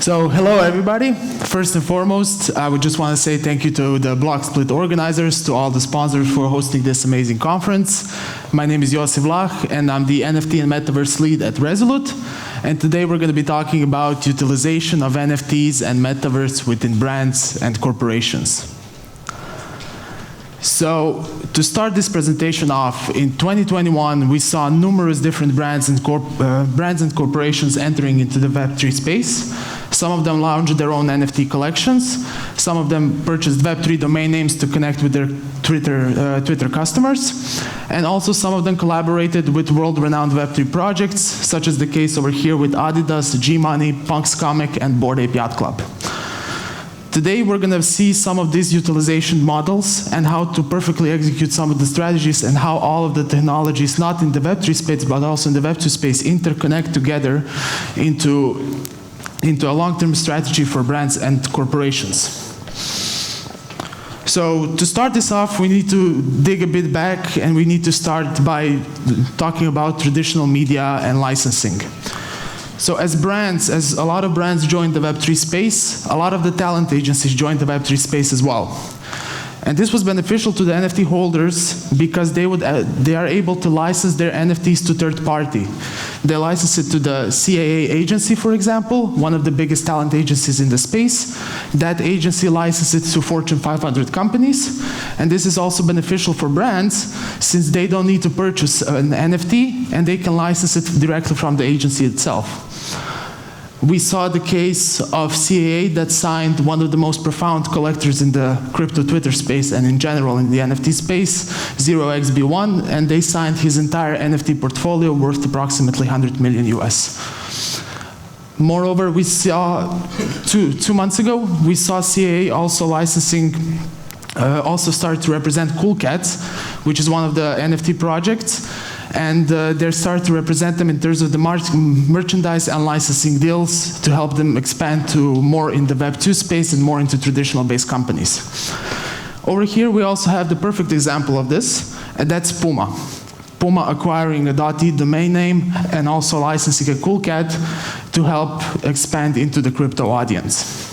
So, hello everybody. First and foremost, I would just want to say thank you to the BlockSplit organizers, to all the sponsors for hosting this amazing conference. My name is Josip Vlah, and I'm the NFT and Metaverse lead at Rezolut. And today we're going to be talking about utilization of NFTs and Metaverse within brands and corporations. So, to start this presentation off, in 2021, we saw numerous different brands and corporations entering into the Web3 space. Some of them launched their own NFT collections. Some of them purchased Web3 domain names to connect with their Twitter customers. And also some of them collaborated with world-renowned Web3 projects, such as the case over here with Adidas, G-Money, Punks Comic, and Bored Ape Yacht Club. Today, we're going to see some of these utilization models and how to perfectly execute some of the strategies and how all of the technologies, not in the Web3 space, but also in the Web2 space, interconnect together into a long-term strategy for brands and corporations. So to start this off, we need to dig a bit back, and we need to start by talking about traditional media and licensing. So as a lot of brands joined the Web3 space, a lot of the talent agencies joined the Web3 space as well. And this was beneficial to the NFT holders because they are able to license their NFTs to third party. They license it to the CAA agency, for example, one of the biggest talent agencies in the space. That agency licenses it to Fortune 500 companies. And this is also beneficial for brands since they don't need to purchase an NFT and they can license it directly from the agency itself. We saw the case of CAA that signed one of the most profound collectors in the crypto Twitter space and in general in the NFT space, 0xB1, and they signed his entire NFT portfolio worth approximately 100 million US. Moreover, we saw two months ago, we saw CAA also licensing, also start to represent Cool Cats, which is one of the NFT projects. And they start to represent them in terms of the merchandise and licensing deals to help them expand to more in the Web2 space and more into traditional-based companies. Over here, we also have the perfect example of this, and that's Puma. Puma acquiring a .e domain name and also licensing a Cool Cat to help expand into the crypto audience.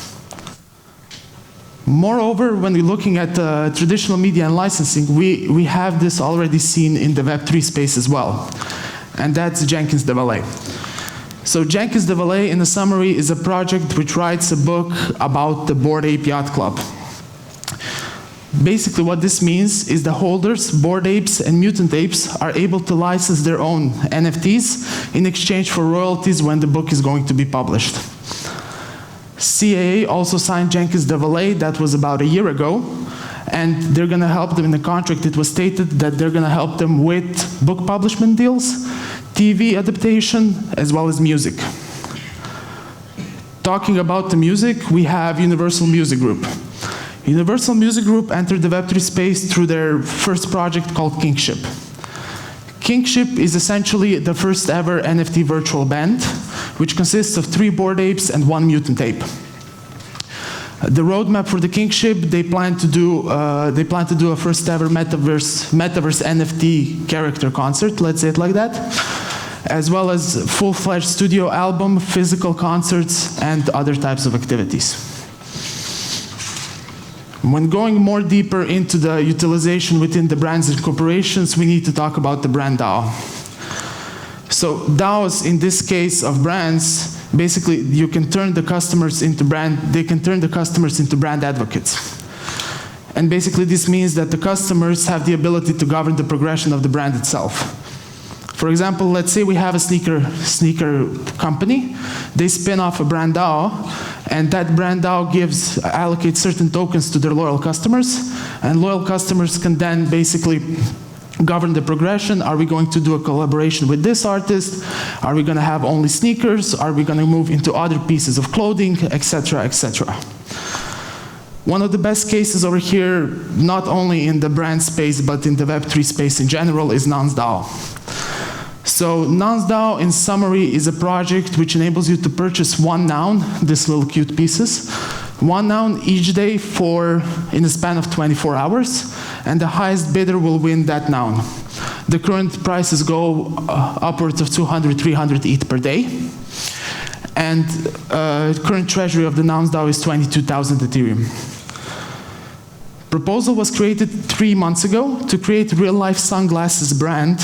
Moreover, when we're looking at traditional media and licensing, we have this already seen in the Web3 space as well, and that's Jenkins de Valet. So Jenkins de Valet, in a summary, is a project which writes a book about the Bored Ape Yacht Club. Basically, what this means is the holders, Bored Apes and Mutant Apes, are able to license their own NFTs in exchange for royalties when the book is going to be published. CAA also signed Jenkins de Valet, that was about a year ago, and they're going to help them in the contract. It was stated that they're going to help them with book publishment deals, TV adaptation, as well as music. Talking about the music, we have Universal Music Group. Universal Music Group entered the Web3 space through their first project called Kingship. Kingship is essentially the first ever NFT virtual band, which consists of 3 Bored Apes and 1 Mutant Ape. The roadmap for the Kingship, they plan to do a first ever Metaverse NFT character concert, let's say it like that, as well as full-fledged studio album, physical concerts, and other types of activities. When going more deeper into the utilization within the brands and corporations, we need to talk about the brand DAO. So DAOs, in this case of brands, basically you can turn the customers into they can turn the customers into brand advocates. And basically this means that the customers have the ability to govern the progression of the brand itself. For example, let's say we have a sneaker company, they spin off a brand DAO, and that brand DAO allocates certain tokens to their loyal customers, and loyal customers can then basically govern the progression. Are we going to do a collaboration with this artist? Are we going to have only sneakers? Are we going to move into other pieces of clothing, etc., etc.? One of the best cases over here, not only in the brand space, but in the Web3 space in general, is Nonce DAO. So Nonce DAO, in summary, is a project which enables you to purchase 1 noun, these little cute pieces, 1 noun each day in a span of 24 hours, and the highest bidder will win that noun. The current prices go upwards of 200, 300 ETH per day. And current treasury of the Nouns DAO is 22,000 Ethereum. Proposal was created 3 months ago to create real-life sunglasses brand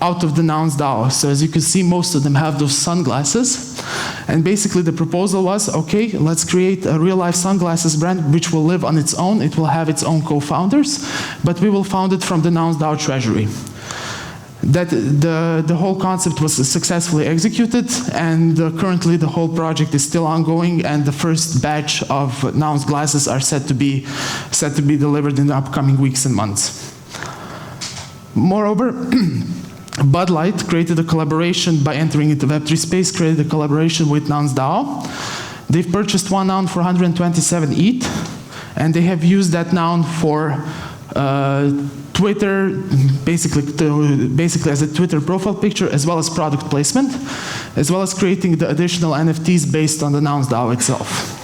out of the Nouns DAO. So as you can see, most of them have those sunglasses. And basically the proposal was, okay, let's create a real-life sunglasses brand which will live on its own. It will have its own co-founders, but we will found it from the Nouns DAO treasury. That the whole concept was successfully executed, and currently the whole project is still ongoing, and the first batch of Nouns glasses are set to be delivered in the upcoming weeks and months. Moreover, Bud Light created a collaboration by entering into Web3 space, created a collaboration with Nouns DAO. They've purchased one noun for 127 ETH, and they have used that noun for Twitter, basically as a Twitter profile picture, as well as product placement, as well as creating the additional NFTs based on the Nouns DAO itself.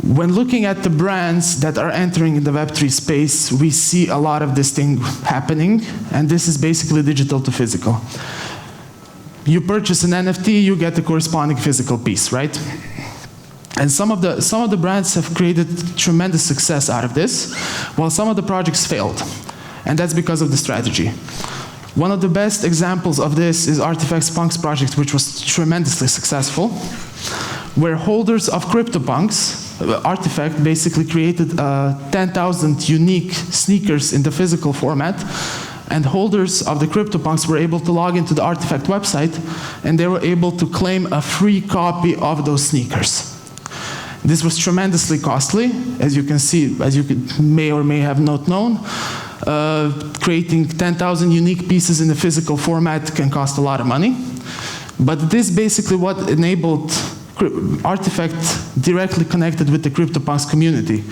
When looking at the brands that are entering in the Web3 space, we see a lot of this thing happening, and this is basically digital to physical. You purchase an NFT, you get the corresponding physical piece, right? And some of the brands have created tremendous success out of this, while some of the projects failed. And that's because of the strategy. One of the best examples of this is Artifacts Punk's project, which was tremendously successful, where holders of CryptoPunks, Artifact basically created 10,000 unique sneakers in the physical format, and holders of the CryptoPunks were able to log into the Artifact website, and they were able to claim a free copy of those sneakers. This was tremendously costly, as you can see, as you may or may have not known. Creating 10,000 unique pieces in the physical format can cost a lot of money. But this basically what enabled Artifact directly connected with the CryptoPunks community.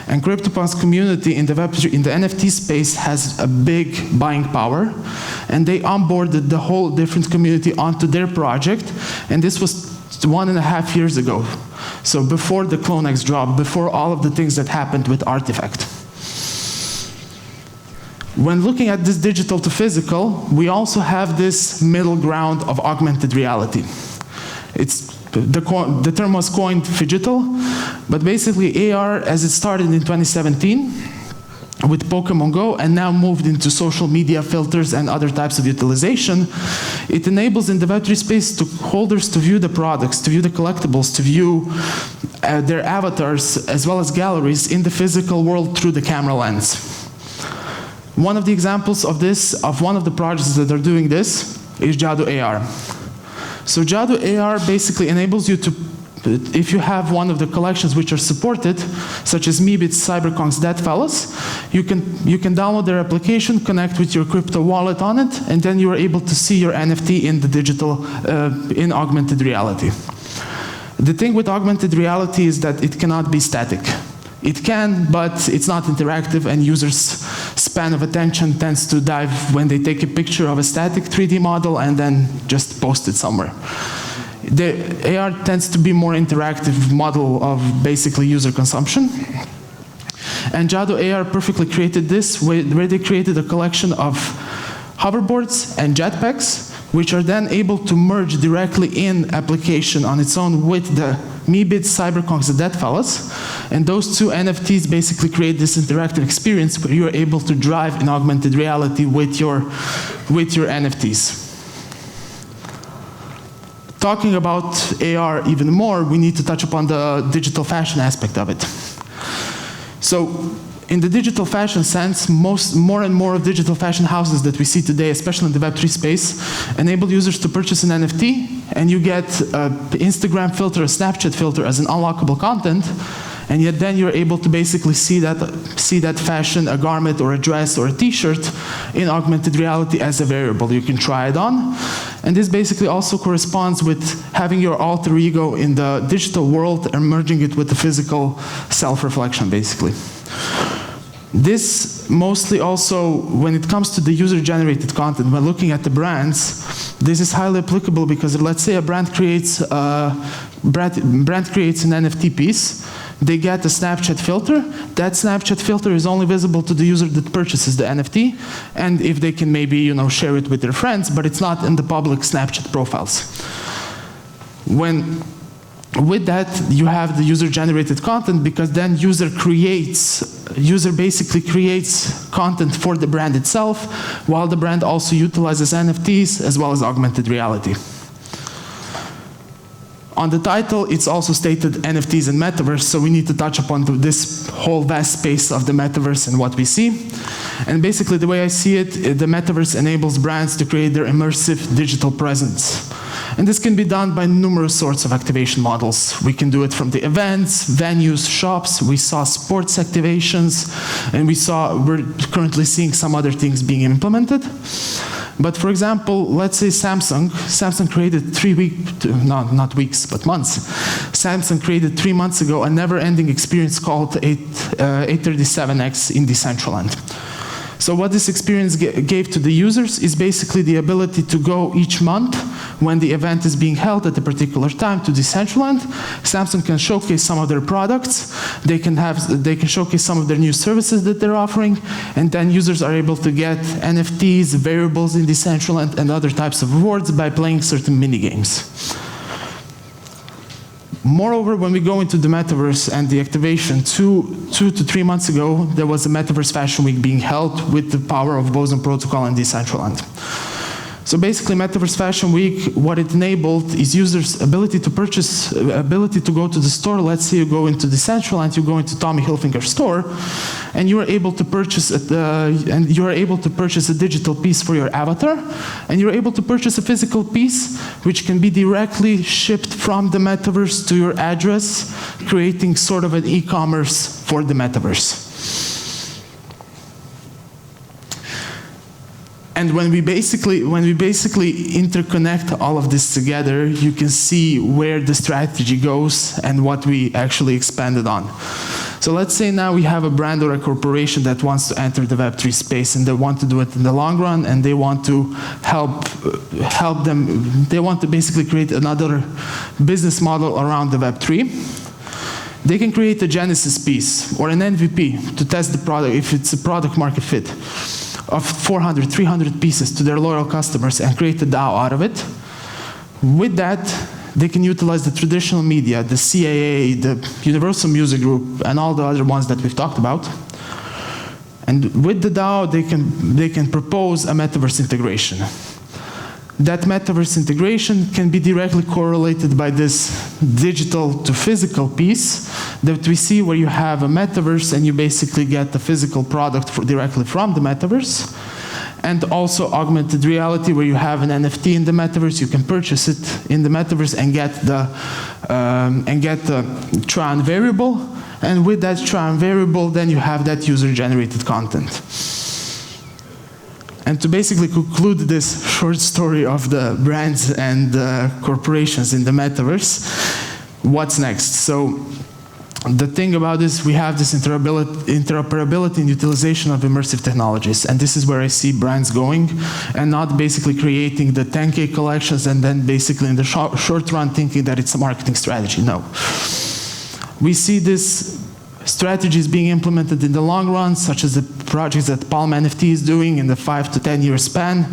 And CryptoPunks community in the NFT space has a big buying power, and they onboarded the whole different community onto their project, and this was 1.5 years ago. So before the CloneX drop, before all of the things that happened with Artifact. When looking at this digital to physical, we also have this middle ground of augmented reality. The term was coined phygital, but basically AR, as it started in 2017 with Pokemon Go and now moved into social media filters and other types of utilization, it enables in the Web3 space to holders to view the products, to view the collectibles, to view their avatars as well as galleries in the physical world through the camera lens. One of the examples of this, of one of the projects that are doing this, is Jadu AR. So Jadu AR basically enables you to, if you have one of the collections which are supported, such as Meebit's Cyberconk's Deadfellas, you can download their application, connect with your crypto wallet on it, and then you are able to see your NFT in the digital, in augmented reality. The thing with augmented reality is that it cannot be static. It can, but it's not interactive, and users' span of attention tends to dive when they take a picture of a static 3D model and then just post it somewhere. The AR tends to be more interactive model of basically user consumption. And Jadu AR perfectly created this, where they created a collection of hoverboards and jetpacks, which are then able to merge directly in application on its own with the Meebit's Cyberconk's The Deadfellas. And those two NFTs basically create this interactive experience where you are able to drive in augmented reality with your NFTs. Talking about AR even more, we need to touch upon the digital fashion aspect of it. So, in the digital fashion sense, more and more of digital fashion houses that we see today, especially in the Web3 space, enable users to purchase an NFT, and you get an Instagram filter, a Snapchat filter as an unlockable content, and yet then you're able to basically see that fashion, a garment or a dress or a t-shirt in augmented reality as a variable. You can try it on. And this basically also corresponds with having your alter ego in the digital world and merging it with the physical self-reflection, basically. This mostly also, when it comes to the user-generated content, when looking at the brands, this is highly applicable because let's say a brand creates an NFT piece. they get a Snapchat filter. That Snapchat filter is only visible to the user that purchases the NFT, and if they can maybe share it with their friends, but it's not in the public Snapchat profiles. With that, you have the user-generated content, because then user basically creates content for the brand itself, while the brand also utilizes NFTs as well as augmented reality. On the title, it's also stated NFTs and Metaverse, so we need to touch upon this whole vast space of the Metaverse and what we see. And basically, the way I see it, the Metaverse enables brands to create their immersive digital presence. And this can be done by numerous sorts of activation models. We can do it from the events, venues, shops. We saw sports activations, and we're currently seeing some other things being implemented. But for example, let's say Samsung created not weeks, but months. Samsung created 3 months ago a never-ending experience called 837X in Decentraland. So what this experience gave to the users is basically the ability to go each month when the event is being held at a particular time to Decentraland. Samsung can showcase some of their products. They can showcase some of their new services that they're offering, and then users are able to get NFTs, variables in Decentraland, and other types of rewards by playing certain mini games. Moreover, when we go into the Metaverse and the activation, 2 to 3 months ago, there was a Metaverse Fashion Week being held with the power of Boson Protocol and Decentraland. So basically, Metaverse Fashion Week, what it enabled is users' ability to purchase, ability to go to the store. Let's say you go into Decentraland, you go into Tommy Hilfiger store, and you are able to purchase a digital piece for your avatar, and you're able to purchase a physical piece, which can be directly shipped from the Metaverse to your address, creating sort of an e-commerce for the Metaverse. And when we basically interconnect all of this together, you can see where the strategy goes and what we actually expanded on. So let's say now we have a brand or a corporation that wants to enter the Web3 space, and they want to do it in the long run, and they want to help them. They want to basically create another business model around the Web3. They can create a Genesis piece or an MVP to test the product if it's a product market fit of 400, 300 pieces to their loyal customers and create a DAO out of it. With that, they can utilize the traditional media, the CAA, the Universal Music Group, and all the other ones that we've talked about. And with the DAO, they can propose a Metaverse integration. That Metaverse integration can be directly correlated by this digital to physical piece that we see, where you have a Metaverse and you basically get the physical product directly from the Metaverse. And also augmented reality, where you have an NFT in the Metaverse, you can purchase it in the Metaverse and get the try-on variable. And with that try-on variable, then you have that user-generated content. And to basically conclude this short story of the brands and the corporations in the Metaverse, what's next? So the thing about this, we have this interoperability and utilization of immersive technologies. And this is where I see brands going, and not basically creating the 10K collections and then basically in the short run thinking that it's a marketing strategy. No. We see this strategies being implemented in the long run, such as the projects that Palm NFT is doing in the 5 to 10 year span,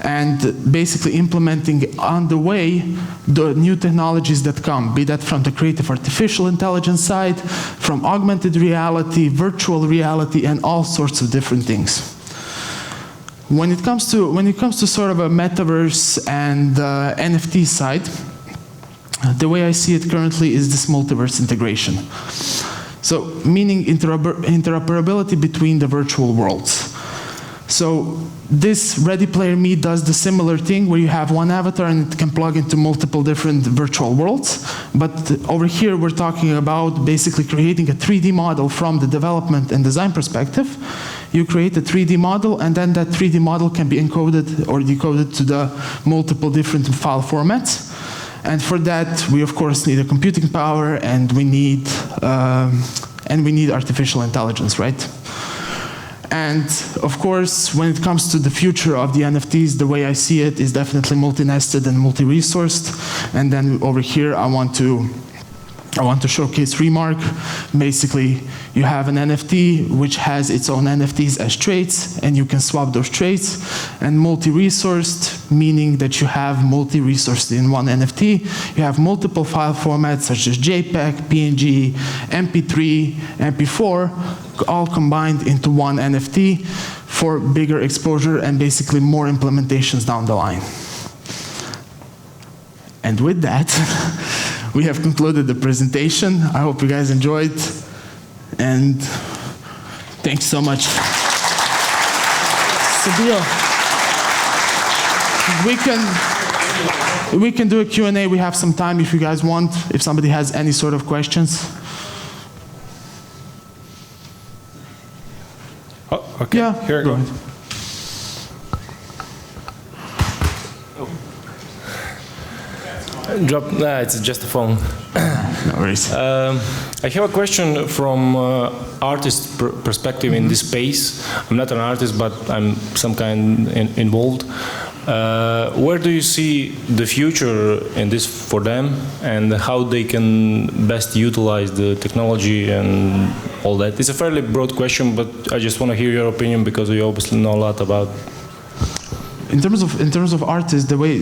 and basically implementing on the way the new technologies that come, be that from the creative artificial intelligence side, from augmented reality, virtual reality, and all sorts of different things. When it comes to sort of a Metaverse and NFT side, the way I see it currently is this multiverse integration. So, meaning interoperability between the virtual worlds. So, this Ready Player Me does the similar thing where you have one avatar and it can plug into multiple different virtual worlds. But over here, we're talking about basically creating a 3D model from the development and design perspective. You create a 3D model, and then that 3D model can be encoded or decoded to the multiple different file formats. And for that, we of course need a computing power, and we need artificial intelligence, right? And of course, when it comes to the future of the NFTs, the way I see it is definitely multi-nested and multi-resourced. And then over here, I want to I want to showcase Remark. Basically, you have an NFT which has its own NFTs as traits, and you can swap those traits. And multi-resourced, meaning that you have multi-resourced in one NFT. You have multiple file formats such as JPEG, PNG, MP3, MP4, all combined into one NFT for bigger exposure and basically more implementations down the line. And with that, we have concluded the presentation. I hope you guys enjoyed, and thanks so much. Sabio, we can do a Q&A. We have some time if you guys want, if somebody has any sort of questions. Oh, okay. Yeah, Here, go ahead. It's just a phone. No worries. I have a question from artist perspective in this space. I'm not an artist, but I'm some kind involved. Where do you see the future in this for them, and how they can best utilize the technology and all that? It's a fairly broad question, but I just want to hear your opinion because you obviously know a lot about. In terms of artists, the way.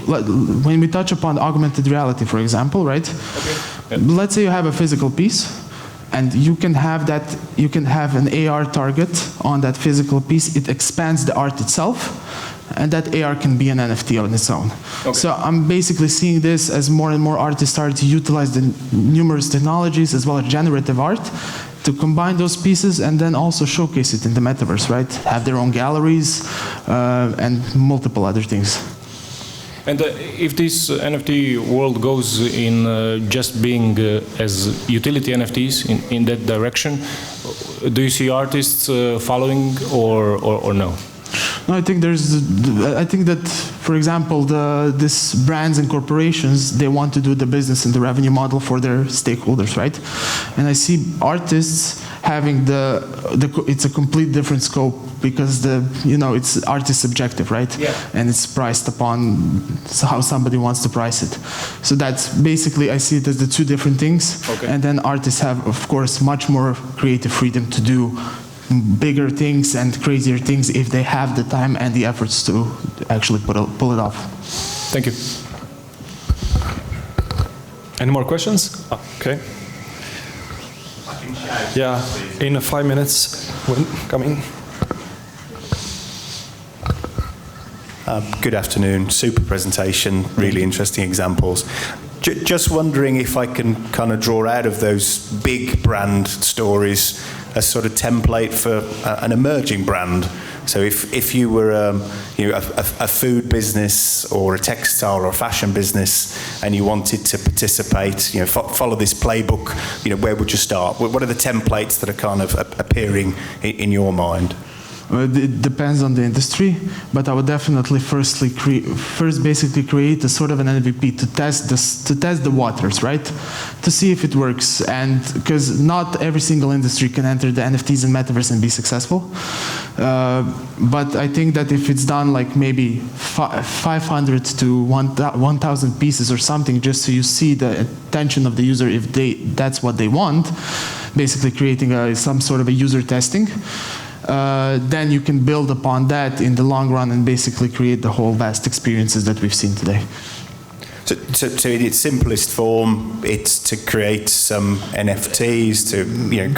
When we touch upon augmented reality, for example, right? Okay. Yeah. Let's say you have a physical piece, and you can have an AR target on that physical piece. It expands the art itself, and that AR can be an NFT on its own. Okay. So I'm basically seeing this as more and more artists start to utilize the numerous technologies as well as generative art to combine those pieces and then also showcase it in the metaverse, right? Have their own galleries and multiple other things. And if this NFT world goes in just being as utility NFTs in that direction, do you see artists following or no? No, I think that, for example, these brands and corporations, they want to do the business and the revenue model for their stakeholders, right? And I see artists having it's a complete different scope because it's art is subjective, right? Yeah. And it's priced upon how somebody wants to price it. So that's basically, I see it as the two different things. Okay. And then artists have, of course, much more creative freedom to do bigger things and crazier things if they have the time and the efforts to actually pull it off. Thank you. Any more questions? Oh, okay. Yeah, in 5 minutes, coming. Good afternoon. Super presentation, really interesting examples. Just wondering if I can kind of draw out of those big brand stories a sort of template for an emerging brand. So if you were a food business or a textile or a fashion business and you wanted to participate, follow this playbook, where would you start? What are the templates that are kind of appearing in your mind? It depends on the industry, but I would definitely first basically create a sort of an MVP to test the waters, right? To see if it works, and because not every single industry can enter the NFTs and Metaverse and be successful. But I think that if it's done like maybe 500 to 1,000 pieces or something, just so you see the attention of the user if that's what they want, basically creating some sort of a user testing. Then you can build upon that in the long run and basically create the whole vast experiences that we've seen today. So in its simplest form, it's to create some NFTs, to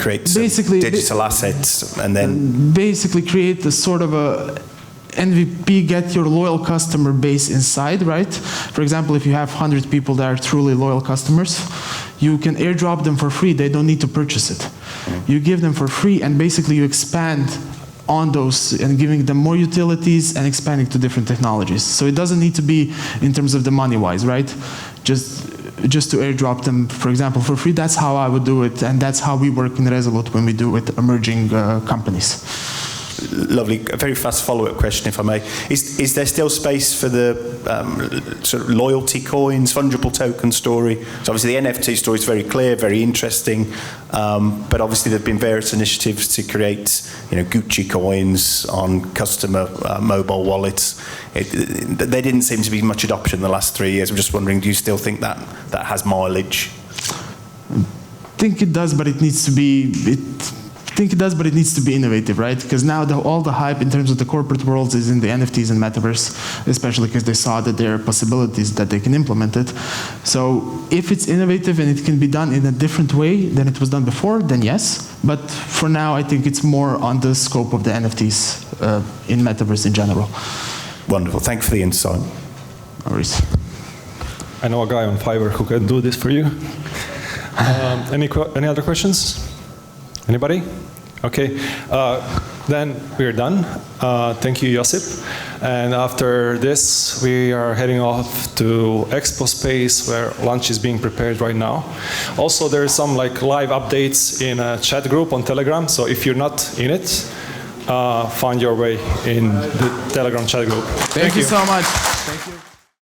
create some digital assets, and then basically create a sort of a MVP, get your loyal customer base inside, right? For example, if you have 100 people that are truly loyal customers, you can airdrop them for free. They don't need to purchase it. You give them for free, and basically you expand on those and giving them more utilities and expanding to different technologies. So it doesn't need to be in terms of the money-wise, right? Just to airdrop them, for example, for free. That's how I would do it, and that's how we work in Rezolut when we do with emerging companies. Lovely. A very fast follow-up question, if I may. Is there still space for the sort of loyalty coins, fungible token story? So obviously the NFT story is very clear, very interesting, but obviously there have been various initiatives to create, Gucci coins on customer mobile wallets. There didn't seem to be much adoption in the last 3 years. I'm just wondering, do you still think that has mileage? I think it does, but it needs to be. I think it does, but it needs to be innovative, right? Because now all the hype in terms of the corporate worlds is in the NFTs and Metaverse, especially because they saw that there are possibilities that they can implement it. So if it's innovative and it can be done in a different way than it was done before, then yes. But for now, I think it's more on the scope of the NFTs in Metaverse in general. Wonderful. Thank you for the insight. No worries. I know a guy on Fiverr who can do this for you. Any other questions? Anybody? Okay. Then we're done. Thank you, Josip. And after this, we are heading off to Expo Space, where lunch is being prepared right now. Also, there is some live updates in a chat group on Telegram. So if you're not in it, find your way in the Telegram chat group. Thank you so much.